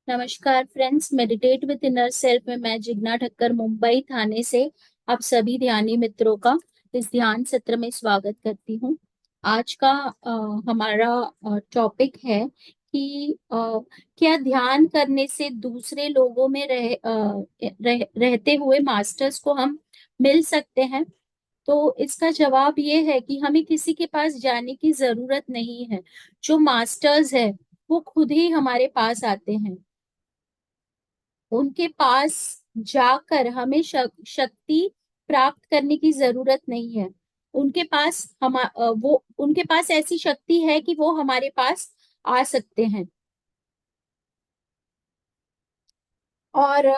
नमस्कार friends, meditate with inner self में मैं जिग्ना ठक्कर मुंबई थाने से आप सभी ध्यानी मित्रों का इस ध्यान सत्र में स्वागत करती हूँ। आज का हमारा टॉपिक है कि क्या ध्यान करने से दूसरे लोगों में रहते हुए मास्टर्स को हम मिल सकते हैं। तो इसका जवाब ये है कि हमें किसी के पास जाने की जरूरत नहीं है। जो मास्टर्स है वो खुद ही हमारे पास आते हैं। उनके पास जाकर हमें शक्ति प्राप्त करने की जरूरत नहीं है। उनके पास वो उनके पास ऐसी शक्ति है कि वो हमारे पास आ सकते हैं। और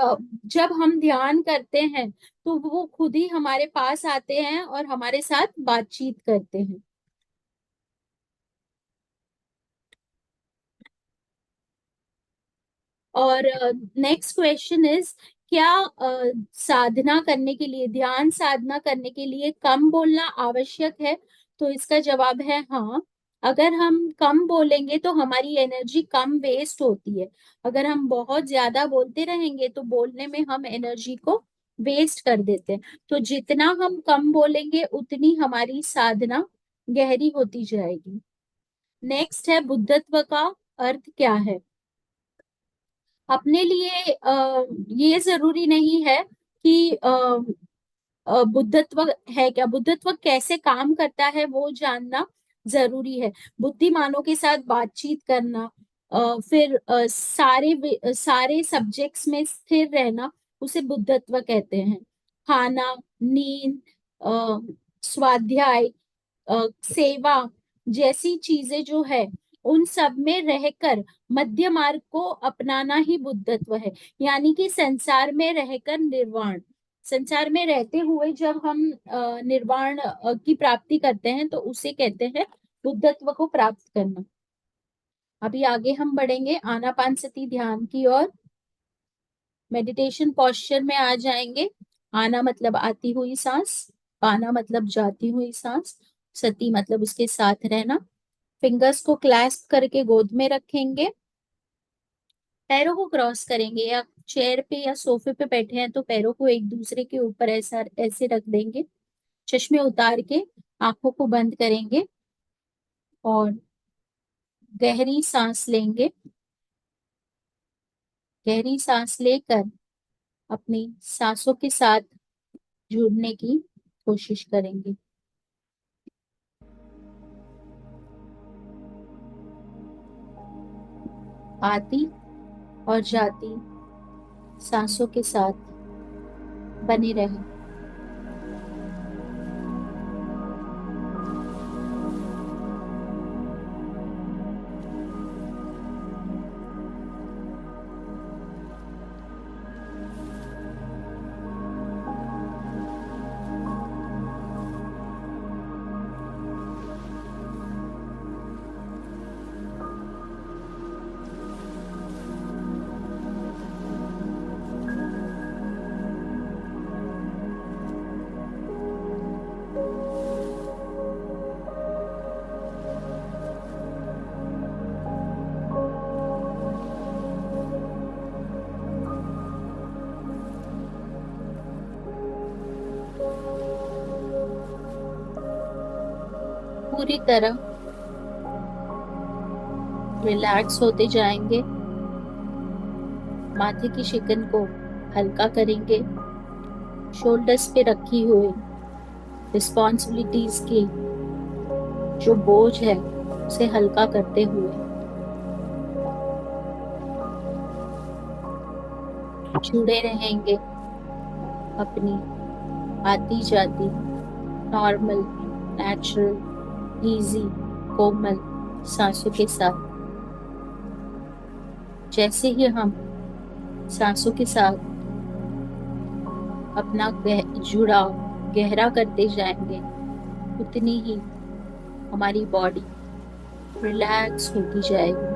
जब हम ध्यान करते हैं तो वो खुद ही हमारे पास आते हैं और हमारे साथ बातचीत करते हैं। और नेक्स्ट क्वेश्चन इज, क्या साधना करने के लिए, ध्यान साधना करने के लिए कम बोलना आवश्यक है? तो इसका जवाब है हाँ। अगर हम कम बोलेंगे तो हमारी एनर्जी कम वेस्ट होती है। अगर हम बहुत ज्यादा बोलते रहेंगे तो बोलने में हम एनर्जी को वेस्ट कर देते हैं। तो जितना हम कम बोलेंगे उतनी हमारी साधना गहरी होती जाएगी। नेक्स्ट है, बुद्धत्व का अर्थ क्या है? अपने लिए ये जरूरी नहीं है कि बुद्धत्व है क्या, बुद्धत्व कैसे काम करता है वो जानना जरूरी है। बुद्धिमानों के साथ बातचीत करना, फिर सारे सब्जेक्ट्स में स्थिर रहना, उसे बुद्धत्व कहते हैं। खाना, नींद, अ, स्वाध्याय, सेवा जैसी चीजें जो है उन सब में रहकर मध्य मार्ग को अपनाना ही बुद्धत्व है। यानी कि संसार में रहकर निर्वाण, संसार में रहते हुए जब हम निर्वाण की प्राप्ति करते हैं तो उसे कहते हैं बुद्धत्व को प्राप्त करना। अभी आगे हम बढ़ेंगे आनापानसति ध्यान की ओर। मेडिटेशन पोस्चर में आ जाएंगे। आना मतलब आती हुई सांस, पाना मतलब जाती हुई सांस, सती मतलब उसके साथ रहना। फिंगर्स को क्लैस्प करके गोद में रखेंगे। पैरों को क्रॉस करेंगे, या चेयर पे या सोफे पे बैठे हैं तो पैरों को एक दूसरे के ऊपर ऐसा ऐसे रख देंगे। चश्मे उतार के आंखों को बंद करेंगे और गहरी सांस लेंगे। गहरी सांस लेकर अपनी सांसों के साथ जुड़ने की कोशिश करेंगे। आती और जाती सांसों के साथ बने रहें। पूरी तरह रिलैक्स होते जाएंगे। माथे की शिकन को हल्का करेंगे। शोल्डर्स पे रखी हुई रिस्पॉन्सिबिलिटीज की जो बोझ है उसे हल्का करते हुए जुड़े रहेंगे अपनी आती जाती नॉर्मल, नेचुरल, इजी, कोमल सांसों के साथ। जैसे ही हम सांसों के साथ अपना जुड़ाव गहरा करते जाएंगे उतनी ही हमारी बॉडी रिलैक्स होती जाएगी।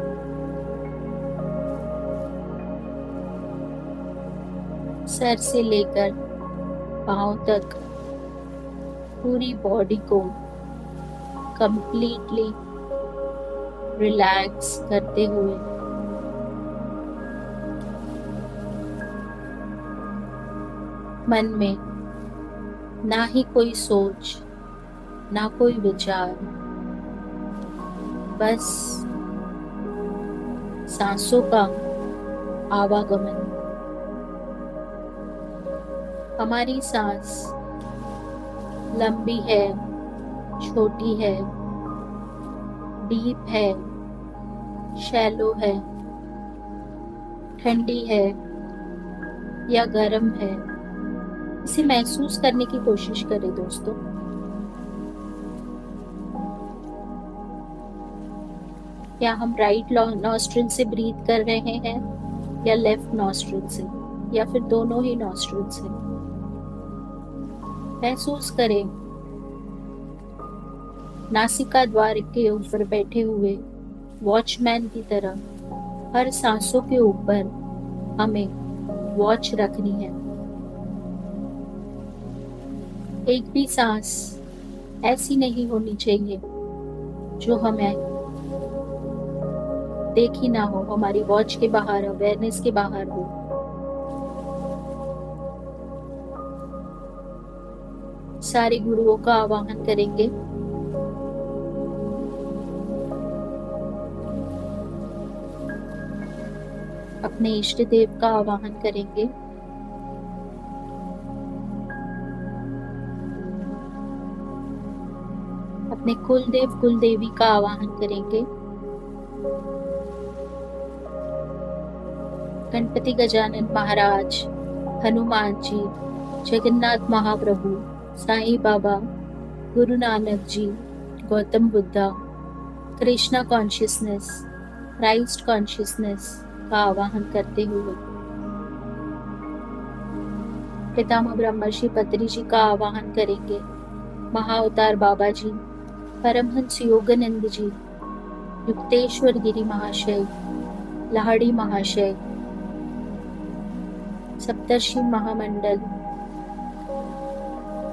सर से लेकर पांव तक पूरी बॉडी को कंप्लीटली रिलैक्स करते हुए मन में ना ही कोई सोच, ना कोई विचार, बस सांसों का आवागमन। हमारी सांस लंबी है, छोटी है, डीप है, शैलो है, ठंडी है या गर्म है, इसे महसूस करने की कोशिश करें दोस्तों। क्या हम राइट नॉस्ट्रिल से ब्रीथ कर रहे हैं या लेफ्ट नॉस्ट्रिल से, या फिर दोनों ही नॉस्ट्रिल से? महसूस करें नासिका द्वार के ऊपर बैठे हुए वॉचमैन की तरह हर सांसों के ऊपर हमें वॉच रखनी है। एक भी सांस ऐसी नहीं होनी चाहिए जो हमें देखी ना हो, हमारी वॉच के बाहर, अवेयरनेस के बाहर हो। सारे गुरुओं का आवाहन करेंगे। अपने इष्ट देव का आवाहन करेंगे। अपने कुल देव कुल देवी का आवाहन करेंगे। गणपति गजानन महाराज, हनुमान जी, जगन्नाथ महाप्रभु, Sai Baba, Guru Nanak ji, Gautam Buddha, Krishna consciousness, Christ consciousness का आवाहन करते हुए पितामह ब्रह्मर्षि पत्री जी का आवाहन करेंगे। महाअवतार बाबा जी, परमहंस योगानंद जी, युक्तेश्वर गिरी महाशय, लाहड़ी महाशय, सप्तर्षि महामंडल,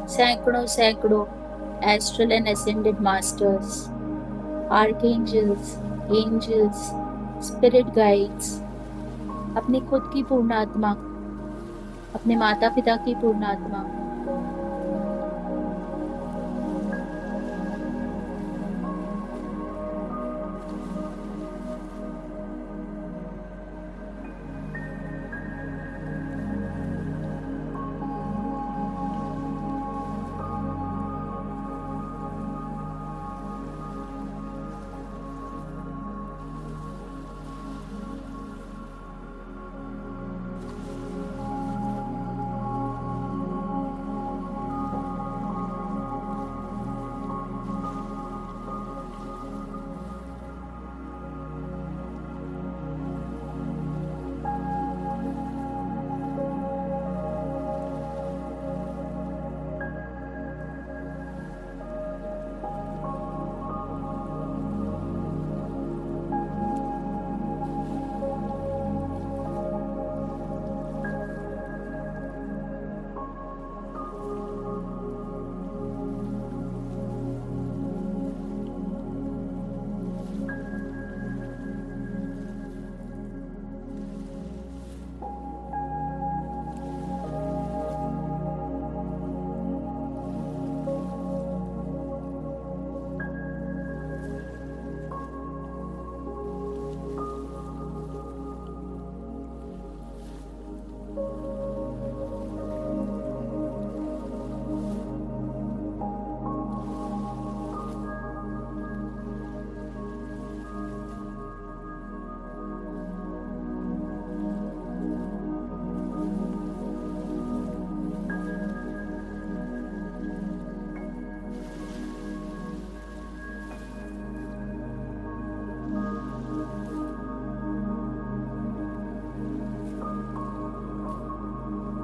सैकड़ों सैकड़ों astral and ascended masters, archangels, angels, spirit guides, अपनी खुद की पूर्णात्मा, अपने माता पिता की पूर्णात्मा,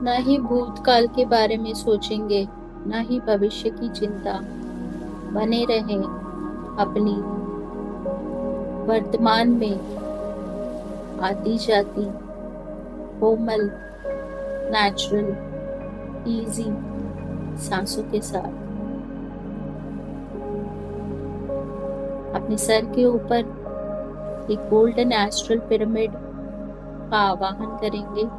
न ही भूतकाल के बारे में सोचेंगे, न ही भविष्य की चिंता। बने रहें अपनी वर्तमान में आती जाती कोमल, नेचुरल, इजी सांसों के साथ। अपने सर के ऊपर एक गोल्डन एस्ट्रल पिरामिड का आवाहन करेंगे।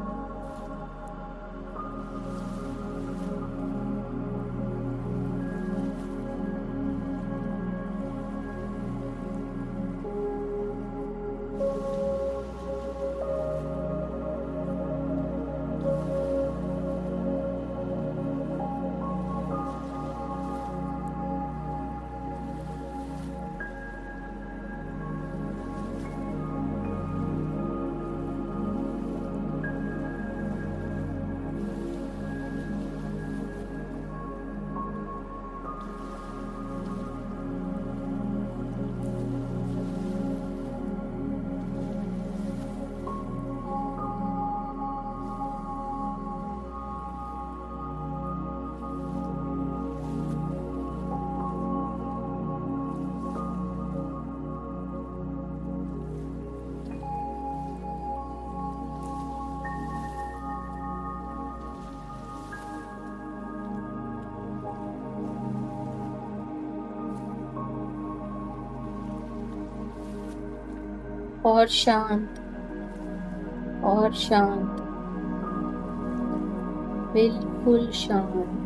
और शांत, और शांत, बिल्कुल शांत।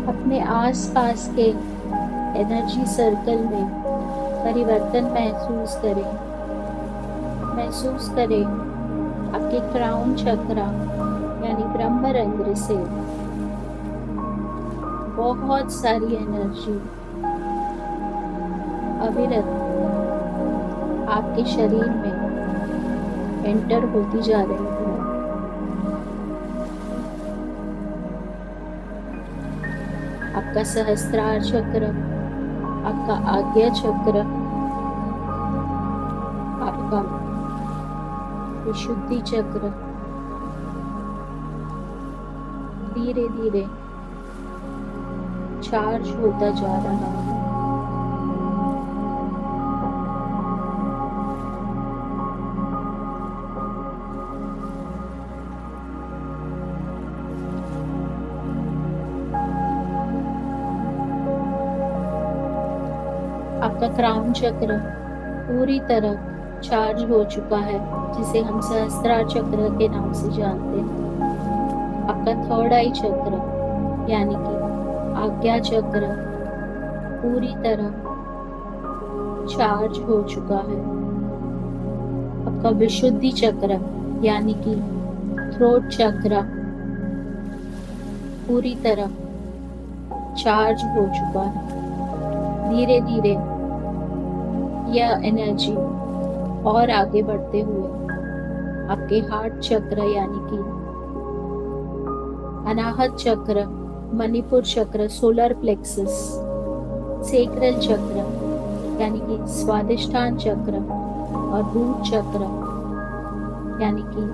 अपने आसपास के एनर्जी सर्कल में परिवर्तन महसूस करें। महसूस करें आपके क्राउन चक्रा यानी ब्रह्म रंध्र से बहुत सारी एनर्जी अविरत आपके शरीर में एंटर होती जा रही है। आपका सहस्त्रार चक्र, आपका आज्ञा चक्र, आपका विशुद्धि चक्र धीरे धीरे चार्ज होता जा रहा है। आपका क्राउन चक्र पूरी तरह चार्ज हो चुका है, जिसे हम सहस्त्रार चक्र के नाम से जानते हैं। आपका थर्ड आई चक्र यानी कि आज्ञा चक्र पूरी तरह चार्ज हो चुका है। आपका विशुद्धि चक्र यानी कि थ्रोट चक्र पूरी तरह चार्ज हो चुका है। धीरे धीरे यह एनर्जी और आगे बढ़ते हुए आपके हार्ट चक्र यानी कि अनाहत चक्र, मणिपुर चक्र, सोलर प्लेक्सस, सेक्रल चक्र यानी कि स्वादिष्ठान चक्र और रूट चक्र यानी कि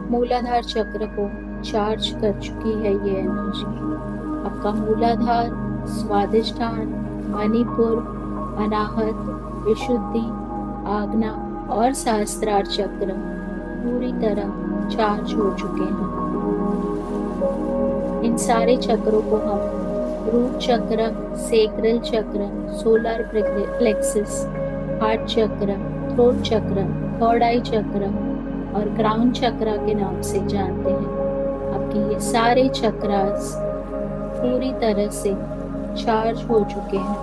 मूलाधार चक्र को चार्ज कर चुकी है ये एनर्जी। आपका मूलाधार, स्वादिष्ठान, मणिपुर, अनाहत, विशुद्धि, आज्ञा और सहस्त्रार चक्र पूरी तरह चार्ज हो चुके हैं। इन सारे चक्रों को हम रूट चक्र, सेक्रल चक्र, सोलर प्लेक्सस, हार्ट चक्र, थ्रोट चक्र, थर्ड आई चक्र और क्राउन चक्र के नाम से जानते हैं। आपके ये सारे चक्रास पूरी तरह से चार्ज हो चुके हैं।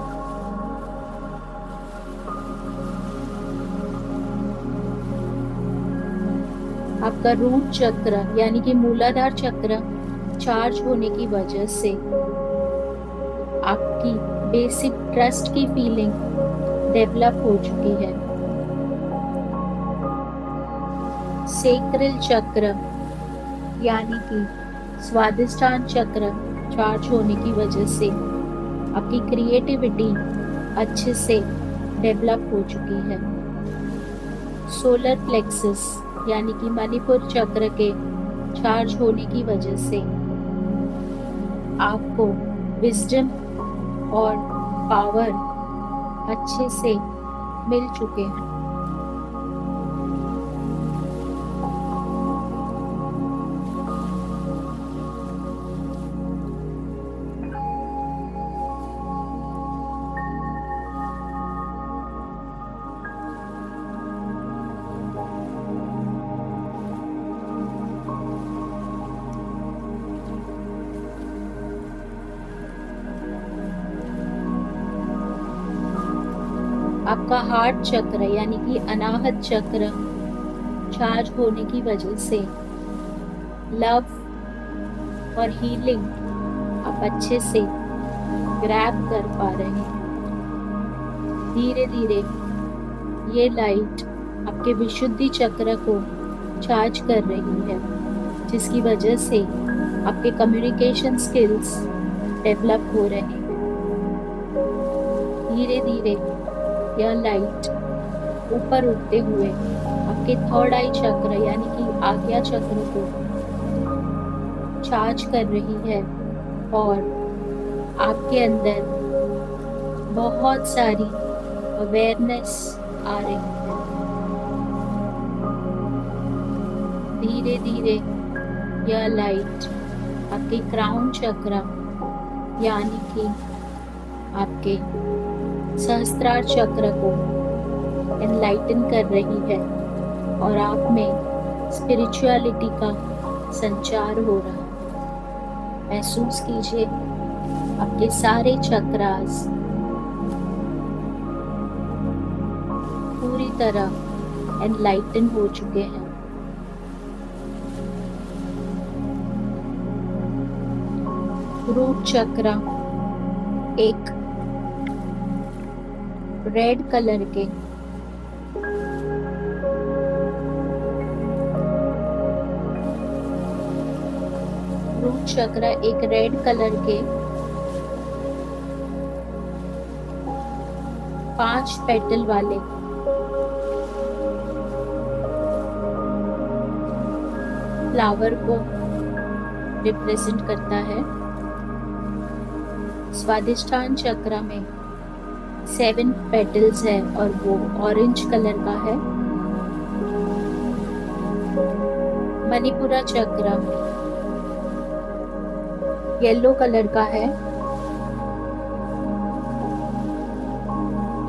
आपका रूट चक्र यानी कि मूलाधार चक्र चार्ज होने की वजह से आपकी बेसिक ट्रस्ट की फीलिंग डेवलप हो चुकी है। सेक्रल चक्र यानी कि स्वादिष्ठान चक्र चार्ज होने की वजह से आपकी क्रिएटिविटी अच्छे से डेवलप हो चुकी है। सोलर प्लेक्सस यानी कि मणिपुर चक्र के चार्ज होने की वजह से आपको विजडम और पावर अच्छे से मिल चुके हैं। आपका हार्ट चक्र यानी कि अनाहत चक्र चार्ज होने की वजह से लव और हीलिंग आप अच्छे से ग्रैब कर पा रहे हैं। धीरे धीरे ये लाइट आपके विशुद्धि चक्र को चार्ज कर रही है, जिसकी वजह से आपके कम्युनिकेशन स्किल्स डेवलप हो रहे हैं। धीरे धीरे यह लाइट ऊपर उठते हुए आपके थर्ड आई चक्र यानी कि आज्ञा चक्र को चार्ज कर रही है और आपके अंदर बहुत सारी अवेयरनेस आ रही है। धीरे धीरे यह लाइट आपके क्राउन चक्र यानी कि आपके सहस्त्रार चक्र को एनलाइटन कर रही है और आप में स्पिरिचुअलिटी का संचार हो रहा है। महसूस कीजिए आपके सारे चक्रास पूरी तरह एनलाइटन हो चुके हैं। रूट चक्र एक रेड कलर के रूट चक्र एक रेड कलर के 5 पेटल वाले फ्लावर को रिप्रेजेंट करता है। स्वादिष्ठान चक्र में 7 पेटल्स है और वो ऑरेंज कलर का है। मणिपुरा चक्र येलो कलर का है।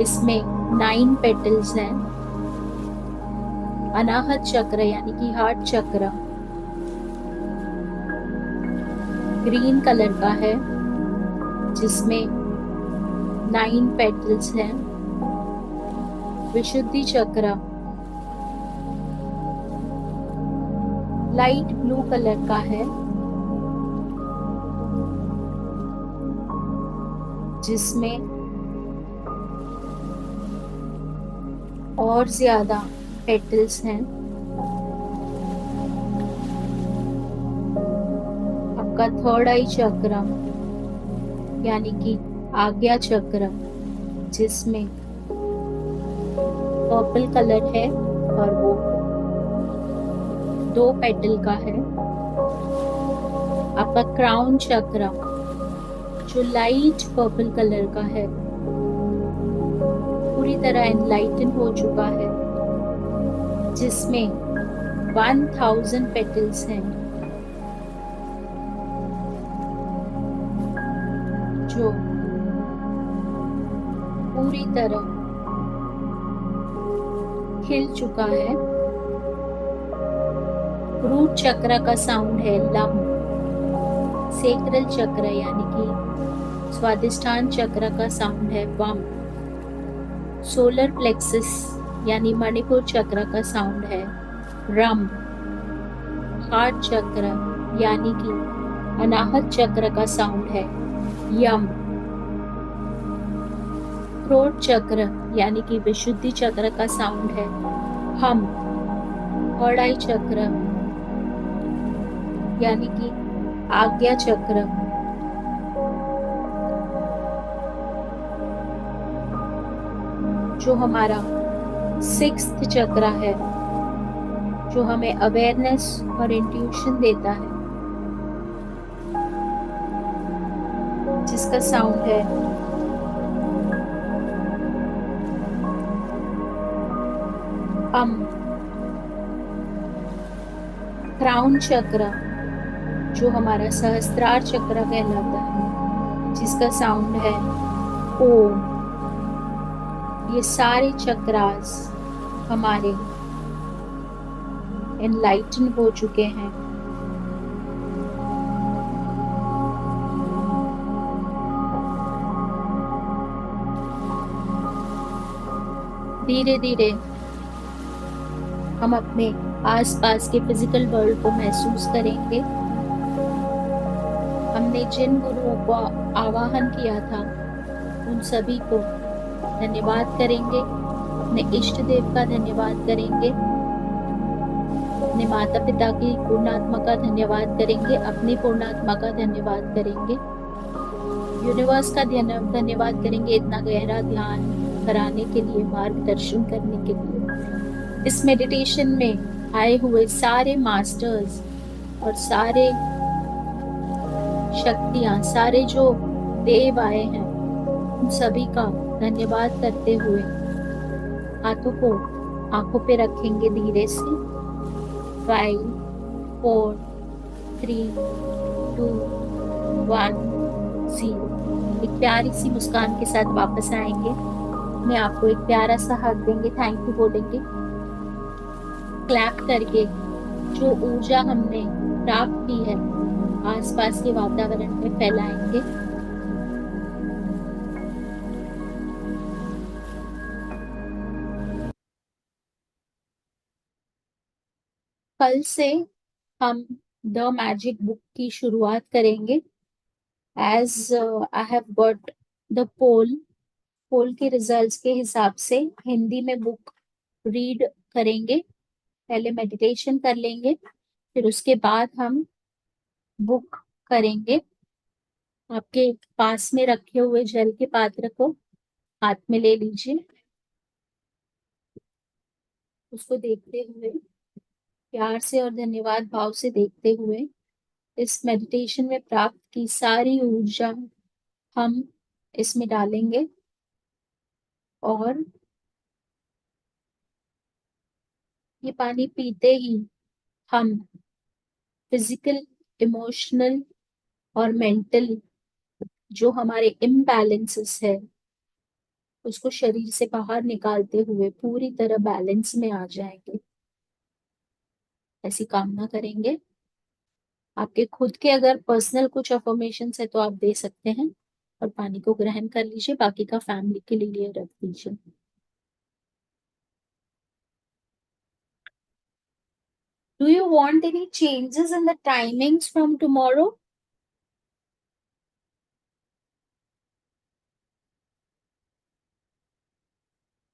इसमें 9 पेटल्स हैं। अनाहत चक्र यानी कि हार्ट चक्र ग्रीन कलर का है, जिसमें 9 पेटल्स हैं। विशुद्धि चक्र लाइट ब्लू कलर का है, जिसमें और ज्यादा पेटल्स हैं। आपका थर्ड आई चक्र यानी कि आज्ञा चक्र, जिसमें पर्पल कलर है और वो 2 पेटल का है। आपका क्राउन चक्र जो लाइट पर्पल कलर का है, पूरी तरह एनलाइटन हो चुका है, जिसमें 1000 पेटल्स हैं, जो पूरी तरह खिल चुका है। रूट चक्र का साउंड है लम। सेक्रल चक्र यानी कि स्वादिष्ठान चक्र का साउंड है वम। सोलर प्लेक्सस यानी मणिपुर चक्र का साउंड है रम। हार्ट चक्र यानी कि अनाहत चक्र का साउंड है यम। थ्रोट चक्र यानी कि विशुद्धि चक्र का साउंड है हम। थर्ड आई चक्र यानी कि आज्ञा चक्र जो हमारा 6th चक्र है, जो हमें अवेयरनेस और इंट्यूशन देता है, जिसका साउंड है अम। क्राउन चक्र जो हमारा सहस्त्रार चक्र कहलाता है, जिसका साउंड है ओम। ये सारे चक्रास हमारे एनलाइटन हो चुके हैं। धीरे धीरे हम अपने आसपास के फिजिकल वर्ल्ड को महसूस करेंगे। हमने जिन गुरुओं को आवाहन किया था, उन सभी को धन्यवाद करेंगे। अपने इष्ट देव का धन्यवाद करेंगे। अपने माता पिता की पूर्णात्मा का धन्यवाद करेंगे। अपनी पूर्णात्मा का धन्यवाद करेंगे। यूनिवर्स का धन्यवाद करेंगे इतना गहरा ध्यान कराने के लिए, मार्गदर्शन करने के लिए। इस मेडिटेशन में आए हुए सारे मास्टर्स और सारे शक्तियां, सारे जो देव आए हैं, उन सभी का धन्यवाद करते हुए हाथों को आंखों पे रखेंगे धीरे से। 5 4 3 2 1 0। एक प्यारी सी मुस्कान के साथ वापस आएंगे। मैं आपको एक प्यारा सा हग देंगे, थैंक यू बोलेंगे, क्लैप करके जो ऊर्जा हमने प्राप्त की है आसपास के वातावरण में फैलाएंगे। कल से हम द मैजिक बुक की शुरुआत करेंगे। As I have got the poll के रिजल्ट्स के हिसाब से हिंदी में बुक रीड करेंगे। पहले मेडिटेशन कर लेंगे, फिर उसके बाद हम बुक करेंगे। आपके पास में रखे हुए जल के पात्र को हाथ में ले लीजिए। उसको देखते हुए, प्यार से और धन्यवाद भाव से देखते हुए, इस मेडिटेशन में प्राप्त की सारी ऊर्जा हम इसमें डालेंगे। और ये पानी पीते ही हम फिजिकल, इमोशनल और मेंटल जो हमारे इम्बैलेंसेस है उसको शरीर से बाहर निकालते हुए पूरी तरह बैलेंस में आ जाएंगे। ऐसी कामना करेंगे। आपके खुद के अगर पर्सनल कुछ अफर्मेशन है तो आप दे सकते हैं, और पानी को ग्रहण कर लीजिए, बाकी का फैमिली के लिए रख दीजिए। Do you want any changes in the timings from tomorrow?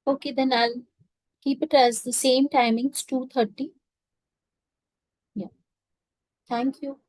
Okay, then I'll keep it as the same timings, 2:30. Yeah. Thank you.